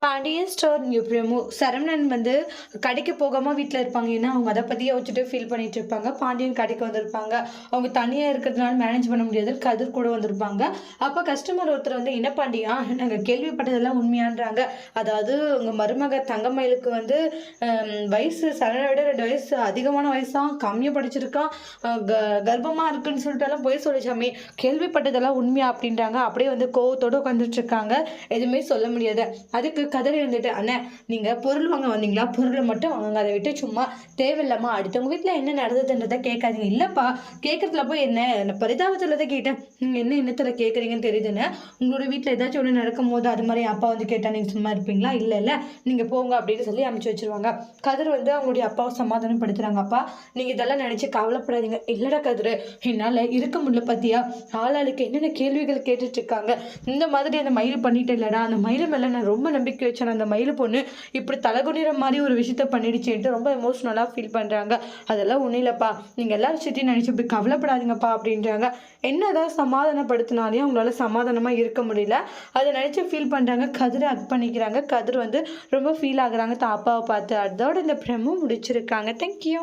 Pandian store new promo. Saravanan வந்து கடைக்கு போகாம வீட்ல இருப்பாங்க. ஏன்னா, அவங்க அத பத்தி யோசிச்சுட்டு ஃபீல் பண்ணிட்டு இருப்பாங்க. பாண்டியன் கடைக்கு வந்திருப்பாங்க. அவங்க தனியா இருக்கிறதுனால மேனேஜ் பண்ண முடியாதுன்னு கதிர் கூட வந்திருப்பாங்க. அப்ப கஸ்டமர் ஒருத்தர் வந்து, "என்ன பாண்டியா, நாங்க கேள்விப்பட்டதெல்லாம் உண்மையான்றாங்க. அதாவது உங்க மருமக தங்கமயிலுக்கு வந்து வயசு சரவணனை விட 2 வயசு அதிகமான வயசாம், கம்மியா படிச்சிருக்கான், கர்ப்பமா இருக்குன்னு சொல்லிட்டுலாம் பொய் சொல்லிச்சாமே. கேள்விப்பட்டதெல்லாம் உண்மையா?" அப்படின்றாங்க. அப்படியே வந்து கோவத்தோட உட்காந்துட்டு இருக்காங்க. எதுவுமே சொல்ல முடியாது. அதுக்கு கதறி இருந்துட்டு, "அண்ணே, நீங்க பொருள் வாங்க வந்தீங்களா? பொருள மட்டும் வாங்குங்க. அத விட்டு சும்மா தேவையில்லாம அடுத்தவங்க வீட்ல என்ன நடந்ததுன்றத கேட்காதீங்க." "இல்லப்பா, கேட்கறதுல போய் என்ன? நான் பரிதாபத்துல தான் கேட்டேன். நீங்க என்ன எண்ணத்துல கேட்கறீங்கன்னு தெரியுதுண்ணே. உங்களோட வீட்ல ஏதாச்சும் ஒண்ணு நடக்கும்போது அது மாரி என் அப்பா வந்து கேட்டா நீங்க சும்மா இருப்பீங்களா? இல்லல்ல. நீங்க போங்க." அப்படின்னு சொல்லி அனுப்பிச்சு வச்சுருவாங்க. கதிர் வந்து அவங்களுடைய அப்பாவ சமாதானப்படுத்துறாங்க. "அப்பா, நீங்க இதெல்லாம் நினைச்சு கவலைப்படாதீங்க." "இல்லடா கதிரு, என்னால இருக்க முடியல பாத்தியா? ஆளாளுக்கு என்னென்ன கேள்விகள் கேட்டுட்டு இருக்காங்க. இந்த மாதிரி அந்த மயில் பண்ணிட்டு இல்லடா, அந்த மயிலு மேல நான் ரொம்ப நம்பிக்கை வச்சேன். அந்த மயிலு பொண்ணு இப்படி தலகுனிற மாரி ஒரு விஷயத்த பண்ணிடுச்சேன்ட்டு ரொம்ப எமோஷனலா ஃபீல் பண்றாங்க. அதெல்லாம் ஒண்ணும் இல்லப்பா. நீங்க எல்லா விஷயத்தையும் நினைச்சு இப்படி கவலைப்படாதீங்கப்பா." அப்படின்றாங்க. என்னதான் சமாதானப்படுத்தினாலையும் அவங்களால சமாதானமா இருக்க முடியல. அத நினைச்சு ஃபீல் பண்றாங்க. கதிர ஹக் பண்ணிக்கிறாங்க. கதிர் வந்து ரொம்ப ஃபீல் ஆகுறாங்க தான் அப்பாவ பார்த்து. அதோட இந்த ப்ரோமோ முடிச்சிருக்காங்க. Thank you.